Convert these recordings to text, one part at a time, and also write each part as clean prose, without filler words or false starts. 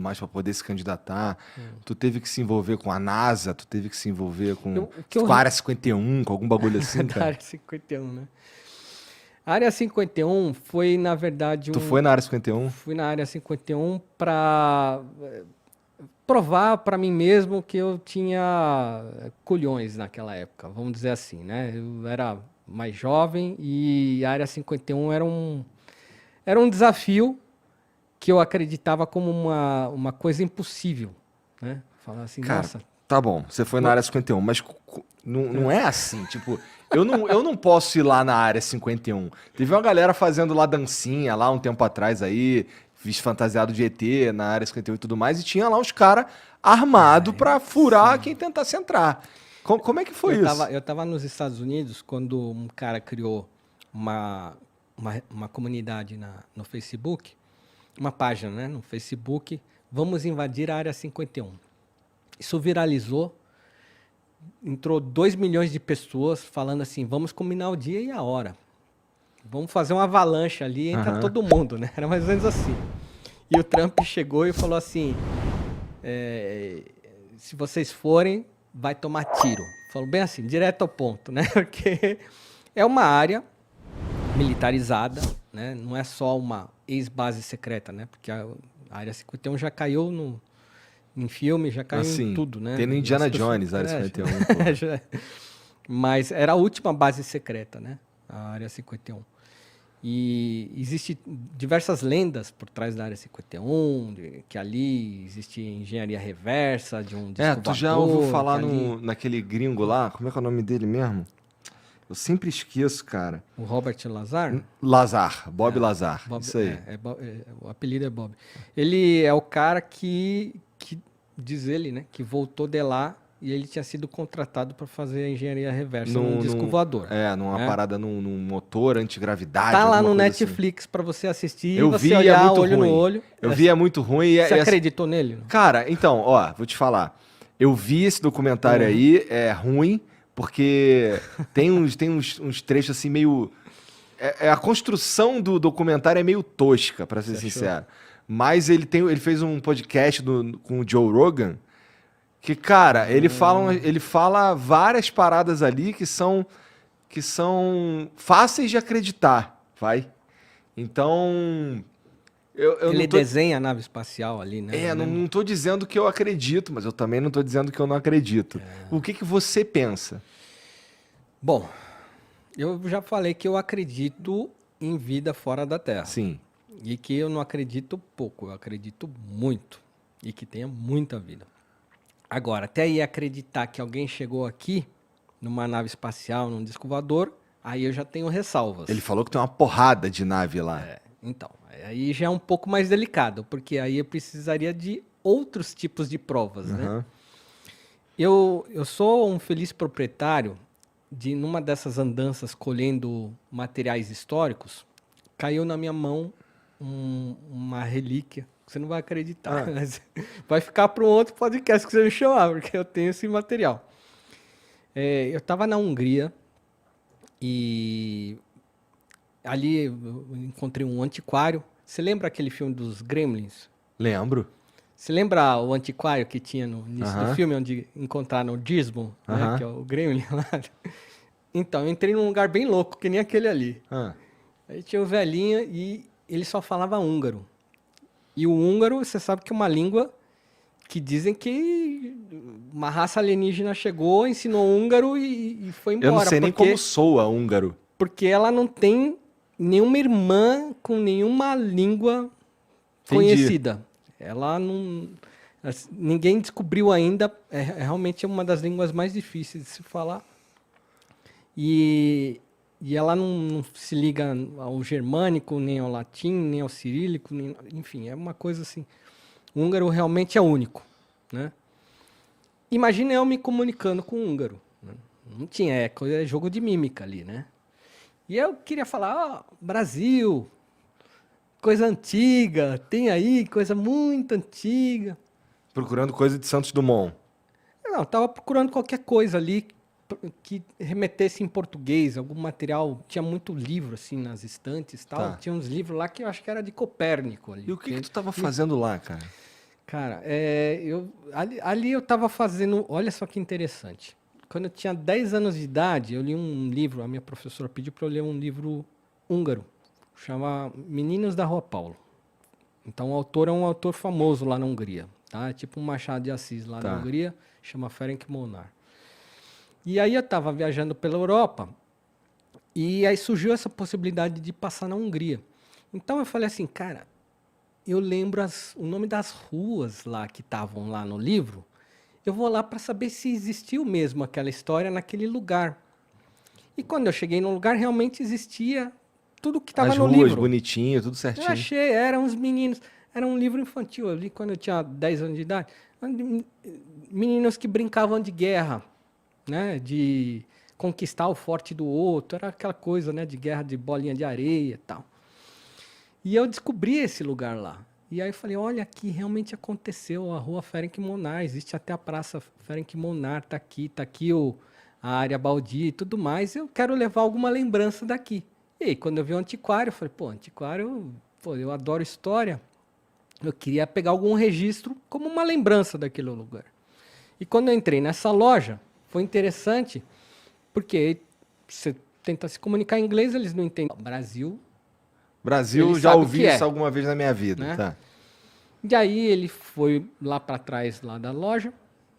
mais para poder se candidatar. Tu teve que se envolver com a NASA, tu teve que se envolver com a Área 51, com algum bagulho assim, Da cara? Área 51, né? A Área 51 foi, na verdade, Tu foi na Área 51? Fui na Área 51 para provar para mim mesmo que eu tinha culhões naquela época, vamos dizer assim, né? Eu era mais jovem e a Área 51 era um desafio que eu acreditava como uma coisa impossível, né? Falar assim, Cara, nossa... tá bom, você foi na Área 51, mas não é assim, tipo... Eu não posso ir lá na Área 51. Teve uma galera fazendo lá dancinha lá um tempo atrás aí, fantasiado de ET na Área 51 e tudo mais, e tinha lá os caras armados pra furar quem tentasse entrar. Como é que foi isso? Eu tava nos Estados Unidos quando um cara criou uma comunidade no Facebook, uma página, né, no Facebook, vamos invadir a Área 51. Isso viralizou, entrou 2 milhões de pessoas falando assim, vamos combinar o dia e a hora. Vamos fazer uma avalanche ali, entra todo mundo, né? Era mais ou menos assim. E o Trump chegou e falou assim, se vocês forem, vai tomar tiro. Falou bem assim, direto ao ponto, né? Porque é uma área militarizada, né? Não é só uma ex-base secreta, né? Porque a Área 51 já caiu em filme, já caiu em tudo, né? Tem no Indiana Jones, a Área 51. Pô. Mas era a última base secreta, né? A Área 51. E existem diversas lendas por trás da Área 51, que ali existe engenharia reversa de um disco voador. Tu já ouviu falar naquele gringo lá? Como é que é o nome dele mesmo? Eu sempre esqueço, cara. O Robert Lazar? Lazar, Bob Lazar, Bob, isso aí. O apelido é Bob. Ele é o cara que diz ele, né, que voltou de lá e ele tinha sido contratado para fazer a engenharia reversa num disco voador. Numa parada num motor antigravidade. Tá lá no assim. Netflix para você assistir eu e você vi, olhar é muito olho ruim. no olho. Eu vi, é muito ruim. Você acreditou nele? Cara, então, ó, vou te falar. Eu vi esse documentário aí, é ruim, porque tem uns trechos assim meio... a construção do documentário é meio tosca, para ser sincero. Mas ele fez um podcast com o Joe Rogan, que, cara, ele fala várias paradas ali que são fáceis de acreditar, vai? Então... ele desenha a nave espacial ali, né? Não tô dizendo que eu acredito, mas eu também não tô dizendo que eu não acredito. O que você pensa? Bom, eu já falei que eu acredito em vida fora da Terra. Sim. E que eu não acredito pouco, eu acredito muito. E que tenha muita vida. Agora, até aí acreditar que alguém chegou aqui, numa nave espacial, num disco voador, aí eu já tenho ressalvas. Ele falou que tem uma porrada de nave lá. Então, aí já é um pouco mais delicado, porque aí eu precisaria de outros tipos de provas, né? Eu sou um feliz proprietário de, numa dessas andanças colhendo materiais históricos, caiu na minha mão uma relíquia. Você não vai acreditar, mas vai ficar para um outro podcast que você me chamar, porque eu tenho esse material. Eu estava na Hungria e ali eu encontrei um antiquário. Você lembra aquele filme dos Gremlins? Lembro. Você lembra o antiquário que tinha no início do filme, onde encontraram o Dismo, né, que é o Gremlin lá? Então, eu entrei num lugar bem louco, que nem aquele ali. Aí tinha um velhinho e ele só falava húngaro. E o húngaro, você sabe que é uma língua que dizem que uma raça alienígena chegou, ensinou húngaro e foi embora. Eu não sei nem como soa húngaro. Porque ela não tem nenhuma irmã com nenhuma língua conhecida. Ela não... Ninguém descobriu ainda. É realmente uma das línguas mais difíceis de se falar. E ela não se liga ao germânico, nem ao latim, nem ao cirílico, enfim, é uma coisa assim. O húngaro realmente é único, né? Imagina eu me comunicando com o húngaro. Né? Não tinha, é jogo de mímica ali, né? E eu queria falar, Brasil, coisa antiga, tem aí coisa muito antiga. Procurando coisa de Santos Dumont. Não, estava procurando qualquer coisa ali que remetesse em português, algum material. Tinha muito livro assim nas estantes e tal. Tinha uns livros lá que eu acho que era de Copérnico ali. E o que tu estava fazendo lá, cara? Cara, ali eu tava fazendo. Olha só que interessante. Quando eu tinha 10 anos de idade, eu li um livro. A minha professora pediu para eu ler um livro húngaro, chama Meninos da Rua Paulo. Então o autor é um autor famoso lá na Hungria, tá? É tipo um Machado de Assis lá na Hungria, chama Ferenc Molnár. E aí eu estava viajando pela Europa e aí surgiu essa possibilidade de passar na Hungria. Então eu falei assim, cara, eu lembro o nome das ruas lá que estavam lá no livro, eu vou lá para saber se existiu mesmo aquela história naquele lugar. E quando eu cheguei no lugar, realmente existia tudo que estava no livro. As ruas, bonitinho, tudo certinho. Eu achei, eram uns meninos. Era um livro infantil. Eu li quando eu tinha 10 anos de idade. Meninos que brincavam de guerra, né? De conquistar o forte do outro. Era aquela coisa, né? De guerra de bolinha de areia e tal. E eu descobri esse lugar lá. E aí eu falei, olha, aqui realmente aconteceu a rua Ferenc Molnár. Existe até a praça Ferenc Molnár. Tá aqui a área baldia e tudo mais. Eu quero levar alguma lembrança daqui. E aí, quando eu vi o antiquário, eu falei, antiquário, eu adoro história. Eu queria pegar algum registro como uma lembrança daquele lugar. E quando eu entrei nessa loja, foi interessante, porque você tenta se comunicar em inglês, eles não entendem. Brasil, já ouvi isso alguma vez na minha vida, né? Tá. E aí ele foi lá para trás lá da loja,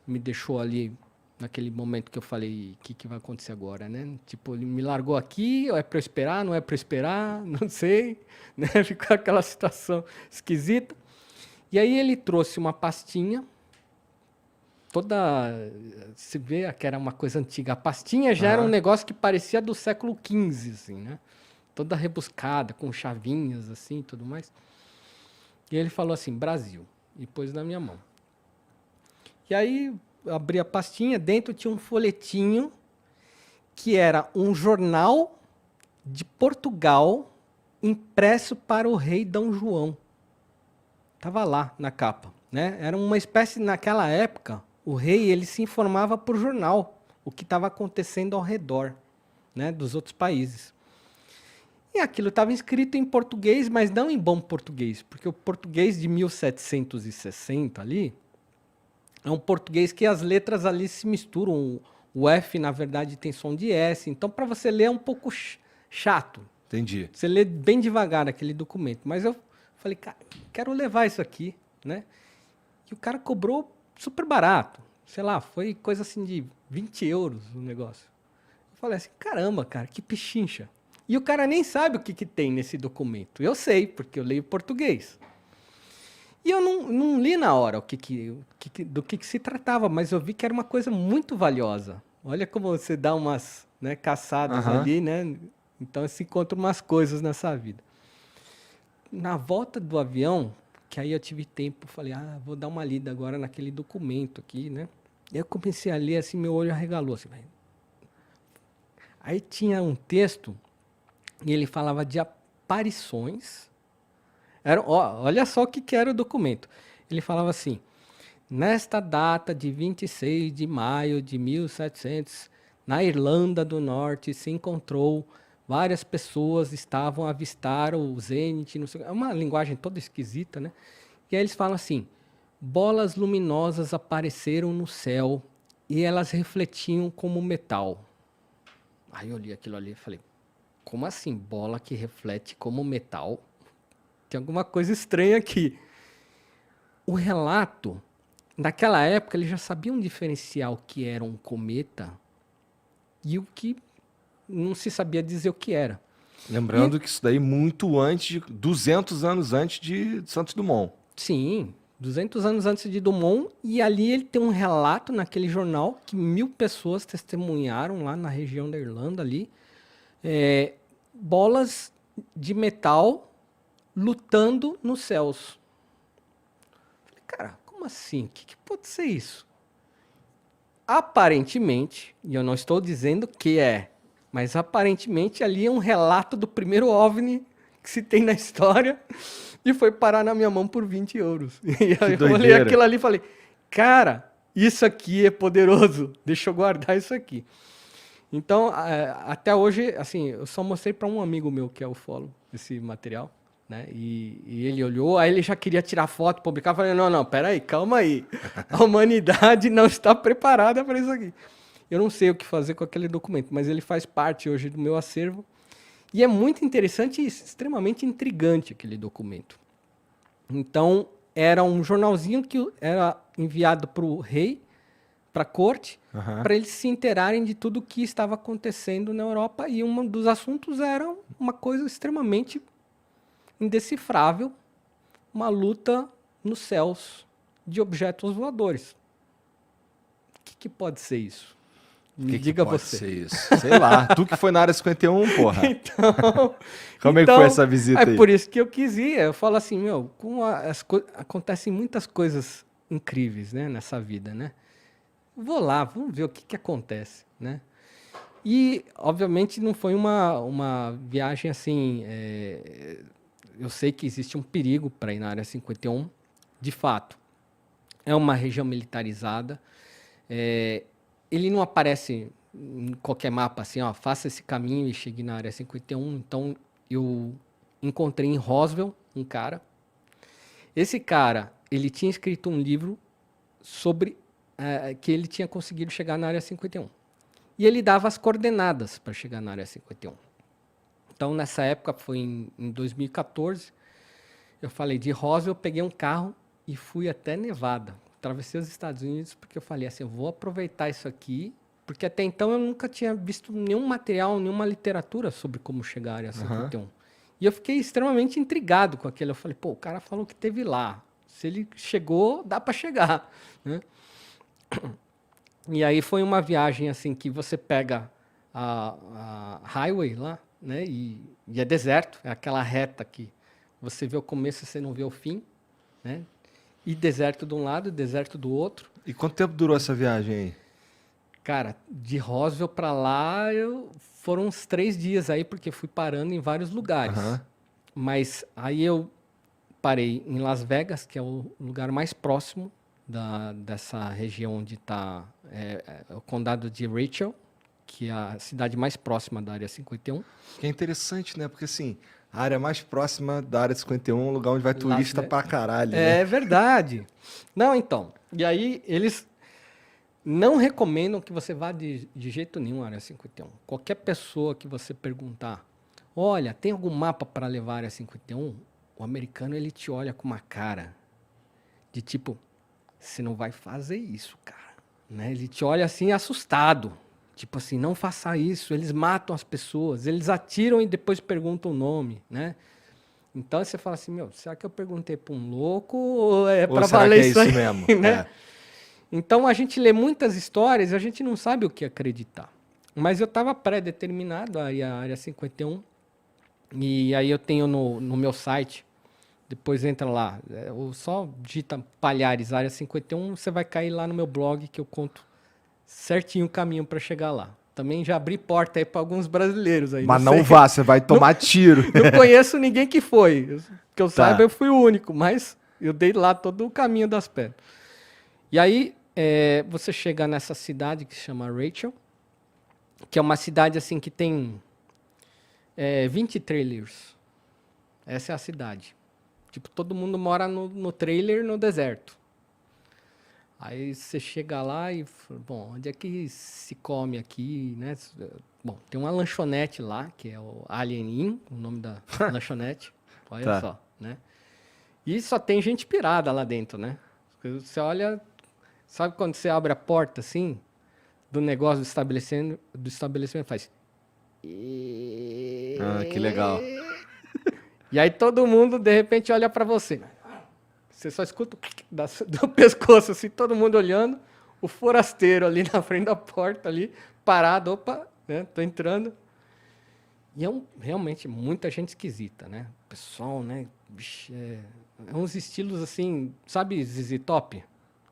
me deixou ali naquele momento que eu falei, o que vai acontecer agora, né? Tipo, ele me largou aqui, é para eu esperar, não é para eu esperar, não sei, né? Ficou aquela situação esquisita. E aí ele trouxe uma pastinha, se vê que era uma coisa antiga. A pastinha já era um negócio que parecia do século XV, assim, né? Toda rebuscada, com chavinhas, assim, tudo mais. E ele falou assim, Brasil, e pôs na minha mão. E aí eu abri a pastinha, dentro tinha um folhetinho que era um jornal de Portugal impresso para o rei Dom João. Estava lá na capa, né? Era uma espécie, naquela época, o rei ele se informava por jornal o que estava acontecendo ao redor, né, dos outros países. E aquilo estava escrito em português, mas não em bom português, porque o português de 1760 ali é um português que as letras ali se misturam. O F, na verdade, tem som de S. Então, para você ler é um pouco chato. Entendi. Você lê bem devagar aquele documento. Mas eu falei, cara, quero levar isso aqui, né? E o cara cobrou super barato. Sei lá, foi coisa assim de 20 euros o negócio. Eu falei assim, caramba, cara, que pechincha. E o cara nem sabe o que tem nesse documento. Eu sei, porque eu leio português. E eu não li na hora do que se tratava, mas eu vi que era uma coisa muito valiosa. Olha como você dá umas, né, caçadas ali, né? Então se encontra umas coisas nessa vida. Na volta do avião, que aí eu tive tempo, falei, vou dar uma lida agora naquele documento aqui, né? E eu comecei a ler, assim, meu olho arregalou, assim. Aí tinha um texto, e ele falava de aparições. Olha só o que era o documento. Ele falava assim, nesta data de 26 de maio de 1700, na Irlanda do Norte se encontrou várias pessoas estavam a avistar o zênite, não sei, é uma linguagem toda esquisita, né? E aí eles falam assim, bolas luminosas apareceram no céu e elas refletiam como metal. Aí eu li aquilo ali e falei, como assim, bola que reflete como metal? Tem alguma coisa estranha aqui. O relato, naquela época, eles já sabiam diferenciar o que era um cometa e o que não se sabia dizer o que era. Lembrando que isso daí muito antes, 200 anos antes de Santos Dumont. Sim, 200 anos antes de Dumont, e ali ele tem um relato naquele jornal que 1000 pessoas testemunharam lá na região da Irlanda ali, bolas de metal lutando nos céus. Falei, cara, como assim? O que pode ser isso? Aparentemente, e eu não estou dizendo que mas aparentemente ali é um relato do primeiro OVNI que se tem na história e foi parar na minha mão por 20 euros. E aí eu olhei aquilo ali e falei, cara, isso aqui é poderoso, deixa eu guardar isso aqui. Então, até hoje, assim, eu só mostrei para um amigo meu que é ufólogo esse material. né? E ele olhou, aí ele já queria tirar foto, publicar. Eu falei, não, peraí, calma aí. A humanidade não está preparada para isso aqui. Eu não sei o que fazer com aquele documento, mas ele faz parte hoje do meu acervo. E é muito interessante e extremamente intrigante aquele documento. Então, era um jornalzinho que era enviado para o rei, para a corte, para eles se interarem de tudo o que estava acontecendo na Europa. E um dos assuntos era uma coisa extremamente indecifrável, uma luta nos céus de objetos voadores. O que pode ser isso? Me diga pode você. Ser isso? Sei lá. Tu que foi na área 51, porra. Então, Como é que foi essa visita aí? É por isso que eu quis ir. Eu falo assim, acontecem muitas coisas incríveis, né, nessa vida, né? Vou lá, vamos ver o que acontece, né? E, obviamente, não foi uma viagem assim... eu sei que existe um perigo para ir na área 51, de fato. É uma região militarizada. Ele não aparece em qualquer mapa assim, ó, faça esse caminho e chegue na área 51. Então, eu encontrei em Roswell um cara. Esse cara, ele tinha escrito um livro sobre que ele tinha conseguido chegar na área 51. E ele dava as coordenadas para chegar na área 51. Então, nessa época, foi em 2014, eu falei de Roswell, eu peguei um carro e fui até Nevada. Atravessei os Estados Unidos porque eu falei assim, eu vou aproveitar isso aqui, porque até então eu nunca tinha visto nenhum material, nenhuma literatura sobre como chegar à área 51. E eu fiquei extremamente intrigado com aquilo. Eu falei, pô, o cara falou que teve lá. Se ele chegou, dá para chegar, né? E aí foi uma viagem assim que você pega a highway lá, né? E é deserto, é aquela reta que você vê o começo e você não vê o fim, né? E deserto de um lado, deserto do outro. E quanto tempo durou essa viagem aí? Cara, de Roswell para lá foram uns 3 dias aí, porque fui parando em vários lugares. Mas aí eu parei em Las Vegas, que é o lugar mais próximo dessa região onde está o condado de Rachel, que é a cidade mais próxima da área 51. Que é interessante, né? Porque assim, a área mais próxima da área 51 é um lugar onde vai turista pra caralho. É né? verdade. Não, então. E aí eles não recomendam que você vá de jeito nenhum à área 51. Qualquer pessoa que você perguntar, olha, tem algum mapa para levar à área 51? O americano, ele te olha com uma cara de tipo, você não vai fazer isso, cara. Né? Ele te olha assim assustado. Tipo assim, não faça isso. Eles matam as pessoas. Eles atiram e depois perguntam o nome, né? Então você fala assim, será que eu perguntei para um louco ou é para valer isso aí? Mesmo? Né? Então a gente lê muitas histórias e a gente não sabe o que acreditar. Mas eu estava pré-determinado a ir à área 51. E aí eu tenho no meu site, depois entra lá, ou só digita Palhares, área 51, você vai cair lá no meu blog que eu conto certinho o caminho para chegar lá. Também já abri porta aí para alguns brasileiros aí. Mas não vá, você vai tomar tiro. Não conheço ninguém que foi. Que eu saiba, eu fui o único, mas eu dei lá todo o caminho das pedras. E aí você chega nessa cidade que se chama Rachel, que é uma cidade assim que tem 20 trailers. Essa é a cidade. Tipo, todo mundo mora no trailer no deserto. Aí você chega lá e, bom, onde é que se come aqui, né? Bom, tem uma lanchonete lá, que é o Alien Inn, o nome da lanchonete. Olha só, né? E só tem gente pirada lá dentro, né? Você olha, sabe quando você abre a porta, assim, do negócio do estabelecimento faz... Que legal. E aí todo mundo, de repente, olha para você. Você só escuta do pescoço, assim, todo mundo olhando. O forasteiro ali na frente da porta, ali, parado. Opa, né? Tô entrando. E realmente muita gente esquisita, né? O pessoal, né? Bicho, uns estilos assim, sabe ZZ Top?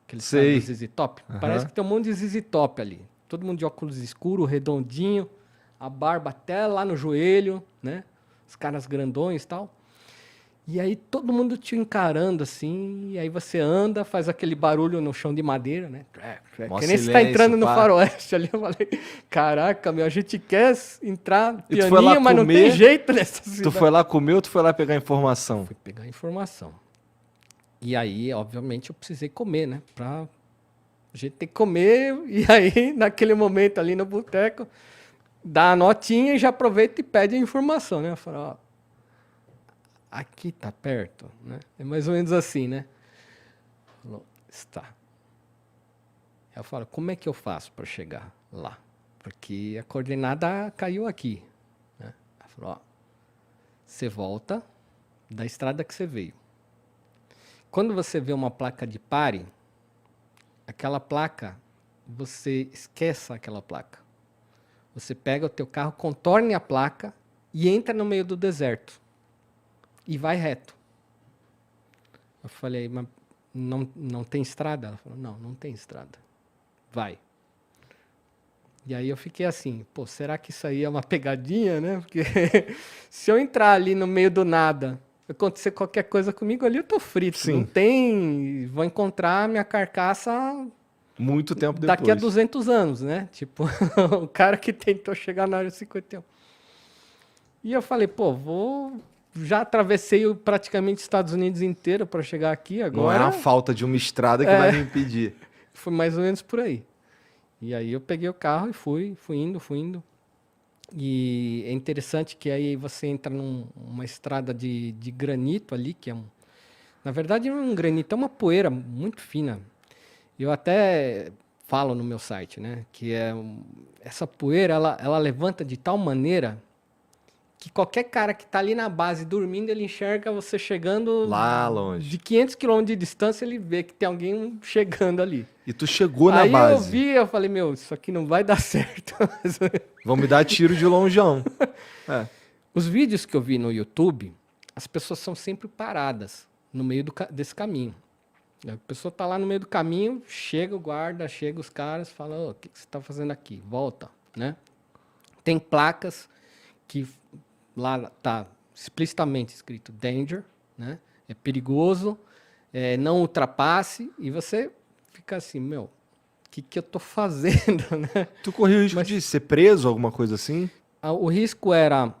Aqueles ZZ Top? Parece que tem um monte de ZZ Top ali. Todo mundo de óculos escuros, redondinho. A barba até lá no joelho, né? Os caras grandões e tal. E aí todo mundo te encarando assim, e aí você anda, faz aquele barulho no chão de madeira, né? Mó Que nem você tá silêncio, entrando no pá. faroeste ali. Eu falei, caraca, meu, a gente quer entrar E tu foi lá pianinho, mas não tem comer? jeito nessa cidade. Tu foi lá comer ou tu foi lá pegar informação? Fui pegar informação. E aí, obviamente, eu precisei comer, né? A gente tem que comer, e aí, naquele momento ali no boteco, dá a notinha e já aproveita e pede a informação, né? Eu falo, ó, aqui tá perto, né? É mais ou menos assim, né? Falou, está. Eu falo, como é que eu faço para chegar lá? Porque a coordenada caiu aqui, né? Ela falou, ó, você volta da estrada que você veio. Quando você vê uma placa de pare, aquela placa, você esqueça aquela placa. Você pega o teu carro, contorne a placa e entra no meio do deserto. E vai reto. Eu falei, mas não tem estrada? Ela falou, não tem estrada. Vai. E aí eu fiquei assim, pô, será que isso aí é uma pegadinha, né? Porque se eu entrar ali no meio do nada, acontecer qualquer coisa comigo ali, eu tô frito. Sim. Não tem... Vou encontrar minha carcaça Muito tempo depois. daqui a 200 anos, né? Tipo, o cara que tentou chegar na área 51. E eu falei, pô, já atravessei praticamente os Estados Unidos inteiro para chegar aqui agora. Não é a falta de uma estrada que vai me impedir. Foi mais ou menos por aí. E aí eu peguei o carro e fui indo. E é interessante que aí você entra numa estrada de granito ali, que é na verdade não é um granito, é uma poeira muito fina. Eu até falo no meu site, né, que essa poeira, ela levanta de tal maneira que qualquer cara que está ali na base dormindo, ele enxerga você chegando lá longe. De 500 km de distância, ele vê que tem alguém chegando ali. E tu chegou na aí base. Eu vi, eu falei, meu, isso aqui não vai dar certo. Vão me dar tiro de longeão. Os vídeos que eu vi no YouTube, as pessoas são sempre paradas no meio desse caminho. A pessoa está lá no meio do caminho, chega o guarda, chega os caras, fala, o que você está fazendo aqui? Volta, né? Tem placas que lá está explicitamente escrito danger, né? É perigoso, não ultrapasse, e você fica assim, meu, o que eu tô fazendo, né? Tu correu o risco de ser preso, alguma coisa assim? O risco era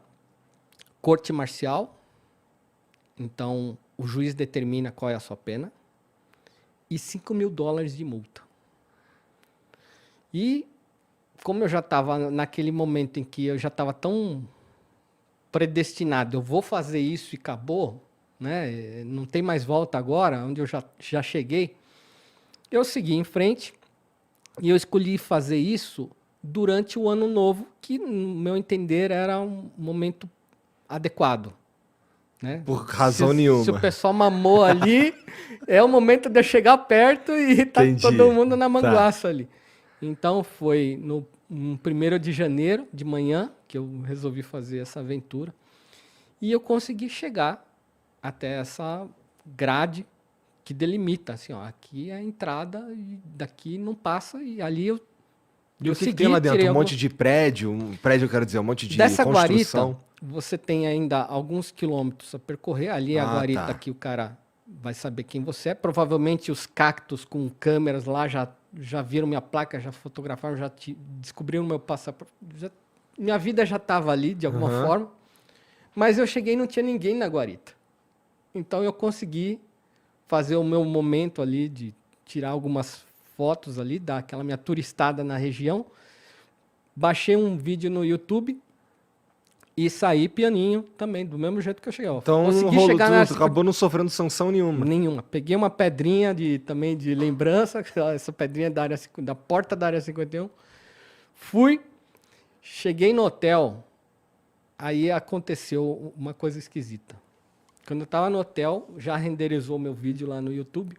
corte marcial, então o juiz determina qual é a sua pena, e $5.000 de multa. E como eu já estava naquele momento em que eu já estava tão predestinado, eu vou fazer isso e acabou, né? Não tem mais volta agora, onde eu já cheguei, eu segui em frente e eu escolhi fazer isso durante o ano novo, que, no meu entender, era um momento adequado. Né? Por razão nenhuma. Se o pessoal mamou ali, é o momento de eu chegar perto e tá todo mundo na manguaça ali. Então foi no 1º de janeiro, de manhã, que eu resolvi fazer essa aventura. E eu consegui chegar até essa grade que delimita, assim, ó, aqui é a entrada e daqui não passa, e ali eu E o que tem lá dentro? Um monte de prédio? Eu quero dizer, um monte de dessa construção? Guarita, você tem ainda alguns quilômetros a percorrer. Ali é a guarita que o cara vai saber quem você é. Provavelmente os cactos com câmeras lá já viram minha placa, já fotografaram, já descobriram meu passaporte. Minha vida já estava ali, de alguma forma. Mas eu cheguei e não tinha ninguém na guarita. Então eu consegui fazer o meu momento ali de tirar algumas fotos ali, dar aquela minha turistada na região. Baixei um vídeo no YouTube e saí pianinho também, do mesmo jeito que eu cheguei. Então, consegui chegar na... acabou não sofrendo sanção nenhuma. Nenhuma. Peguei uma pedrinha também de lembrança, essa pedrinha da porta da área 51. Fui, cheguei no hotel, aí aconteceu uma coisa esquisita. Quando eu estava no hotel, já renderizou meu vídeo lá no YouTube.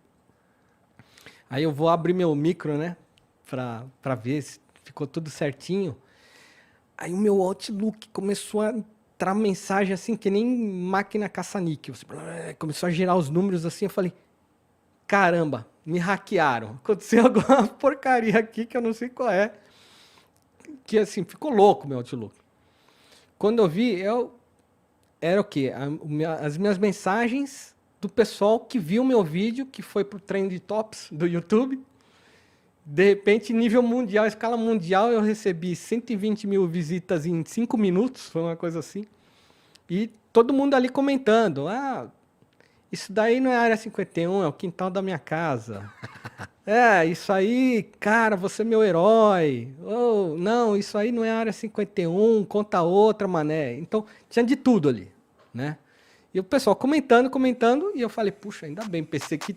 Aí eu vou abrir meu micro, né, pra ver se ficou tudo certinho. Aí o meu Outlook começou a entrar mensagem assim, que nem máquina caça-níquel. Começou a girar os números assim, eu falei, caramba, me hackearam. Aconteceu alguma porcaria aqui que eu não sei qual é. Que assim, ficou louco o meu Outlook. Quando eu vi, era o quê? As minhas mensagens do pessoal que viu o meu vídeo, que foi pro Trend Tops do YouTube. De repente, nível mundial, escala mundial, eu recebi 120 mil visitas em 5 minutos, foi uma coisa assim. E todo mundo ali comentando, isso daí não é área 51, é o quintal da minha casa. Isso aí, cara, você é meu herói. Não, isso aí não é área 51, conta outra, mané. Então, tinha de tudo ali, né? E o pessoal comentando, e eu falei, puxa, ainda bem, pensei que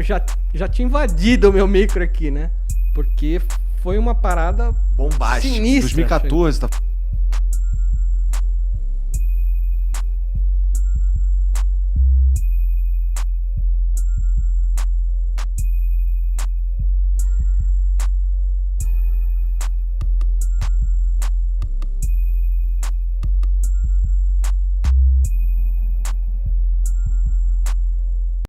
já tinha invadido o meu micro aqui, né? Porque foi uma parada bombástica. sinistra. 2014, tá